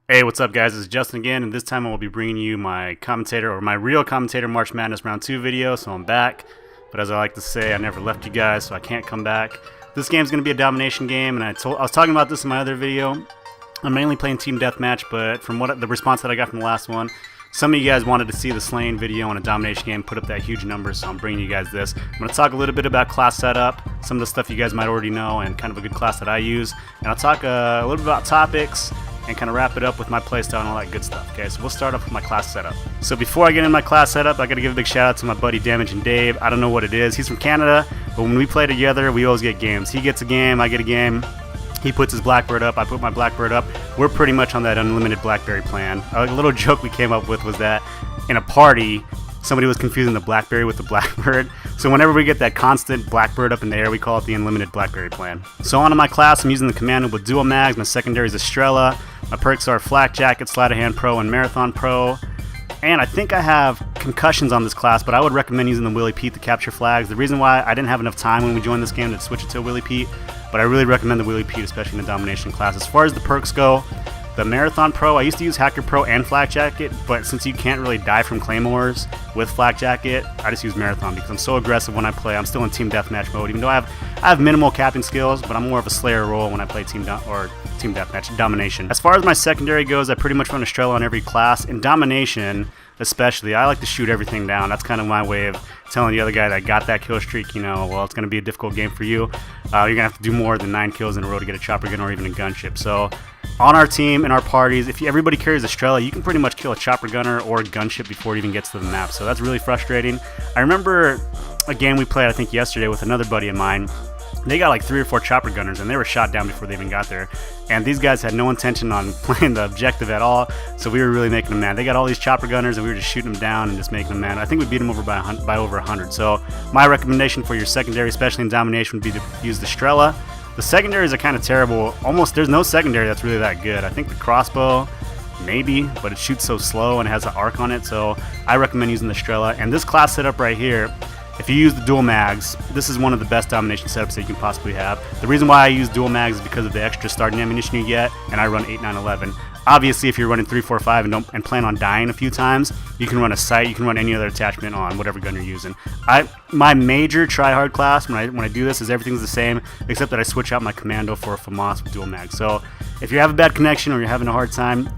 Hey, what's up guys, it's Justin again, and this time I will be bringing you my commentator, or my real commentator March Madness Round 2 video, so I'm back. But as I like to say, I never left you guys, so I can't come back. This game's going to be a domination game, and I was talking about this in my other video. I'm mainly playing Team Deathmatch, but from the response that I got from the last one, some of you guys wanted to see the slaying video on a domination game, put up that huge number, so I'm bringing you guys this. I'm going to talk a little bit about class setup, some of the stuff you guys might already know, and kind of a good class that I use. And I'll talk a little bit about topics, and kind of wrap it up with my playstyle and all that good stuff. Okay, so we'll start off with my class setup. So before I get into my class setup, I gotta give a big shout out to my buddy Damage and Dave. I don't know what it is. He's from Canada, but when we play together, we always get games. He gets a game, I get a game. He puts his Blackbird up, I put my Blackbird up. We're pretty much on that unlimited Blackberry plan. A little joke we came up with was that in a party, somebody was confusing the Blackberry with the Blackbird. So whenever we get that constant Blackbird up in the air, we call it the unlimited Blackberry plan. So on to my class, I'm using the Commando with dual mags. My secondary is Estrella. My perks are Flak Jacket, Sleight of Hand Pro, and Marathon Pro. And I think I have concussions on this class, but I would recommend using the Willie Pete to capture flags. The reason why I didn't have enough time when we joined this game to switch it to a Willie Pete, but I really recommend the Willie Pete, especially in the domination class. As far as the perks go, the Marathon Pro, I used to use Hacker Pro and Flak Jacket, but since you can't really die from Claymores with Flak Jacket, I just use Marathon because I'm so aggressive when I play. I'm still in Team Deathmatch mode, even though I have minimal capping skills, but I'm more of a Slayer role when I play Team Deathmatch Domination. As far as my secondary goes, I pretty much run Estrella on every class. In Domination, especially, I like to shoot everything down. That's kind of my way of telling the other guy that got that kill streak, you know, well, it's going to be a difficult game for you. You're going to have to do more than 9 kills in a row to get a chopper gun or even a gunship. So on our team, in our parties, if everybody carries Estrella, you can pretty much kill a chopper gunner or a gunship before it even gets to the map. So that's really frustrating. I remember a game we played, I think yesterday, with another buddy of mine. They got like 3 or 4 chopper gunners and they were shot down before they even got there. And these guys had no intention on playing the objective at all, so we were really making them mad. They got all these chopper gunners and we were just shooting them down and just making them mad. I think we beat them over by over 100. So my recommendation for your secondary, especially in domination, would be to use the Estrella. The secondaries are kind of terrible. Almost there's no secondary that's really that good. I think the crossbow, maybe, but it shoots so slow and it has an arc on it, so I recommend using the Estrella. And this class setup right here, if you use the dual mags, this is one of the best domination setups that you can possibly have. The reason why I use dual mags is because of the extra starting ammunition you get, and I run 8, 9, 11. Obviously, if you're running 3, 4, 5 and plan on dying a few times, you can run a sight, you can run any other attachment on whatever gun you're using. My major try-hard class when I do this is everything's the same, except that I switch out my Commando for a FAMAS with dual mags. So if you have a bad connection or you're having a hard time,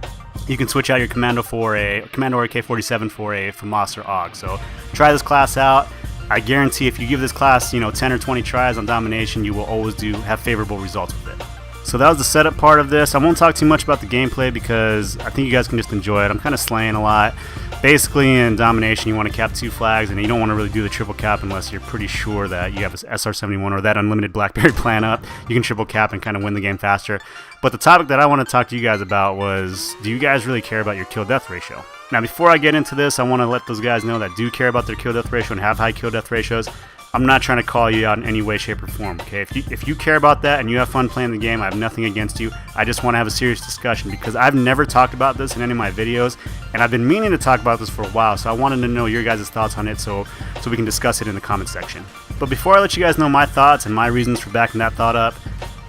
you can switch out your Commando or AK-47 for a FAMAS or AUG. So try this class out. I guarantee if you give this class, 10 or 20 tries on domination, you will always have favorable results with it. So that was the setup part of this. I won't talk too much about the gameplay because I think you guys can just enjoy it. I'm kind of slaying a lot. Basically, in domination, you want to cap 2 flags, and you don't want to really do the triple cap unless you're pretty sure that you have an SR71 or that unlimited Blackberry plan up. You can triple cap and kind of win the game faster. But the topic that I want to talk to you guys about was, do you guys really care about your kill-death ratio? Now, before I get into this, I want to let those guys know that do care about their kill-death ratio and have high kill-death ratios. I'm not trying to call you out in any way, shape, or form, okay? If you care about that and you have fun playing the game, I have nothing against you. I just want to have a serious discussion because I've never talked about this in any of my videos, and I've been meaning to talk about this for a while, so I wanted to know your guys' thoughts on it so we can discuss it in the comment section. But before I let you guys know my thoughts and my reasons for backing that thought up,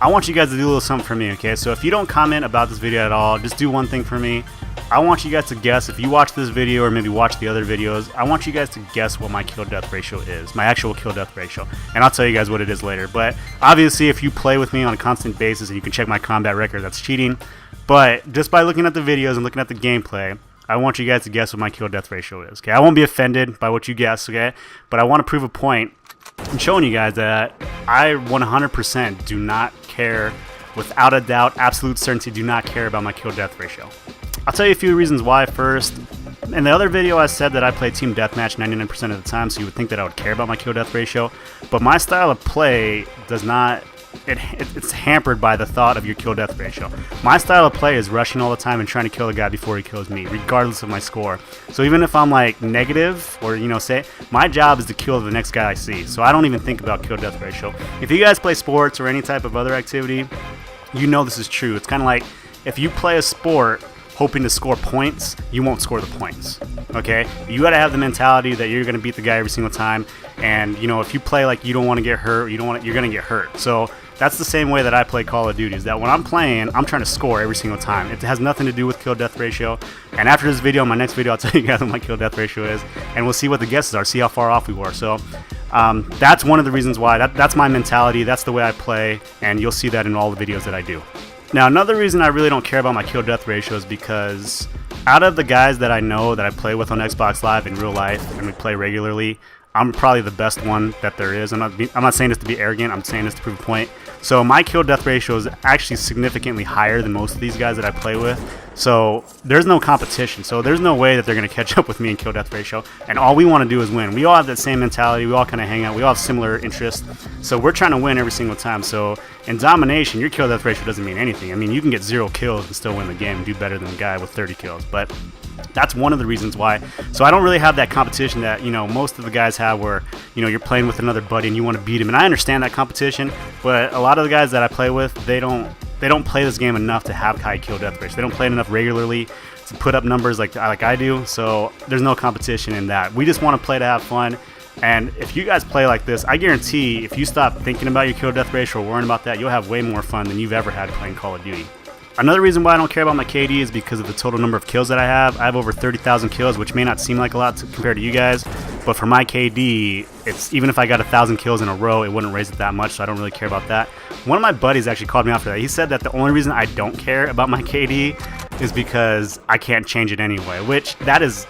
I want you guys to do a little something for me, okay? So if you don't comment about this video at all, just do one thing for me. I want you guys to guess, if you watch this video or maybe watch the other videos, I want you guys to guess what my kill-death ratio is, my actual kill-death ratio. And I'll tell you guys what it is later. But obviously, if you play with me on a constant basis and you can check my combat record, that's cheating. But just by looking at the videos and looking at the gameplay, I want you guys to guess what my kill-death ratio is, okay? I won't be offended by what you guess, okay? But I want to prove a point and showing you guys that I 100% do not care, without a doubt, absolute certainty, do not care about my kill-death ratio. I'll tell you a few reasons why first. In the other video I said that I play Team Deathmatch 99% of the time, so you would think that I would care about my kill-death ratio. But my style of play does not, it's hampered by the thought of your kill-death ratio. My style of play is rushing all the time and trying to kill the guy before he kills me, regardless of my score. So even if I'm like negative, or say, my job is to kill the next guy I see. So I don't even think about kill-death ratio. If you guys play sports or any type of other activity, you know this is true. It's kind of like if you play a sport hoping to score points, you won't score the points, okay? You got to have the mentality that you're going to beat the guy every single time, and if you play like you don't want to get hurt, you're going to get hurt. So that's the same way that I play Call of Duty, is that when I'm playing, I'm trying to score every single time. It has nothing to do with kill-death ratio. And after this video, my next video, I'll tell you guys what my kill-death ratio is, and we'll see what the guesses are, see how far off we were. So that's one of the reasons why. That's my mentality. That's the way I play, and you'll see that in all the videos that I do. Now, another reason I really don't care about my kill-death ratio is because out of the guys that I know that I play with on Xbox Live in real life and we play regularly, I'm probably the best one that there is. I'm not saying this to be arrogant. I'm saying this to prove a point. So my kill-death ratio is actually significantly higher than most of these guys that I play with. So there's no competition. So there's no way that they're going to catch up with me in kill-death ratio. And all we want to do is win. We all have that same mentality. We all kind of hang out. We all have similar interests. So we're trying to win every single time. So in domination, your kill-death ratio doesn't mean anything. I mean, you can get 0 kills and still win the game and do better than a guy with 30 kills. But that's one of the reasons why. So I don't really have that competition that, you know, most of the guys have where, you know, you're playing with another buddy and you want to beat him. And I understand that competition, but a lot of the guys that I play with, they don't play this game enough to have high kill death ratio. They don't play it enough regularly to put up numbers like I do. So there's no competition in that. We just want to play to have fun. And if you guys play like this, I guarantee if you stop thinking about your kill death ratio or worrying about that, you'll have way more fun than you've ever had playing Call of Duty. Another reason why I don't care about my KD is because of the total number of kills that I have. I have over 30,000 kills, which may not seem like a lot compared to you guys, but for my KD, it's even if I got 1,000 kills in a row, it wouldn't raise it that much, so I don't really care about that. One of my buddies actually called me out for that. He said that the only reason I don't care about my KD is because I can't change it anyway, which that is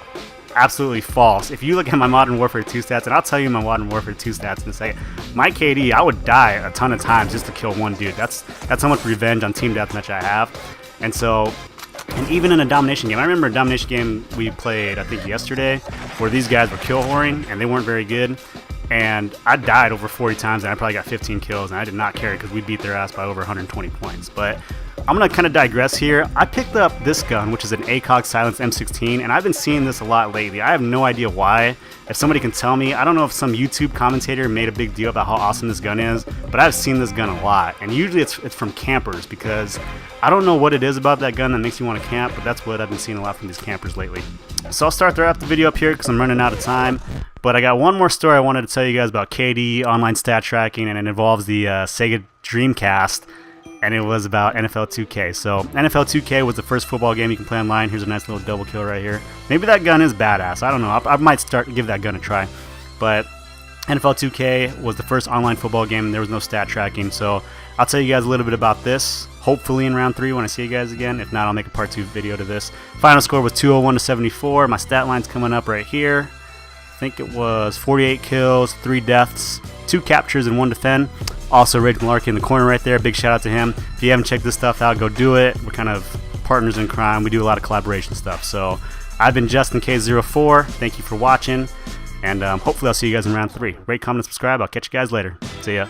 absolutely false. If you look at my Modern Warfare 2 stats, and I'll tell you my Modern Warfare 2 stats in a second, my KD, I would die a ton of times just to kill one dude. That's how much revenge on team deathmatch I have. And so, and even in a domination game, I remember a domination game we played, I think yesterday, where these guys were kill whoring and they weren't very good. And I died over 40 times and I probably got 15 kills, and I did not care because we beat their ass by over 120 points. But I'm going to kind of digress here. I picked up this gun, which is an ACOG Silence M16, and I've been seeing this a lot lately. I have no idea why. If somebody can tell me, I don't know if some YouTube commentator made a big deal about how awesome this gun is, but I've seen this gun a lot. And usually it's from campers, because I don't know what it is about that gun that makes you want to camp, but that's what I've been seeing a lot from these campers lately. So I'll start to wrap the video up here because I'm running out of time. But I got one more story I wanted to tell you guys about KD, online stat tracking, and it involves the Sega Dreamcast. And it was about NFL 2K. So NFL 2K was the first football game you can play online. Here's a nice little double kill right here. Maybe that gun is badass. I don't know. I might give that gun a try. But NFL 2K was the first online football game, and there was no stat tracking. So I'll tell you guys a little bit about this, hopefully in round 3 when I see you guys again. If not, I'll make a part 2 video to this. Final score was 201 to 74. My stat line's coming up right here. I think it was 48 kills, 3 deaths, 2 captures, and 1 defend. Also, Rage Malarkey in the corner right there. Big shout out to him. If you haven't checked this stuff out, go do it. We're kind of partners in crime. We do a lot of collaboration stuff. So I've been Justincase04. Thank you for watching. And hopefully I'll see you guys in round 3. Rate, comment, and subscribe. I'll catch you guys later. See ya.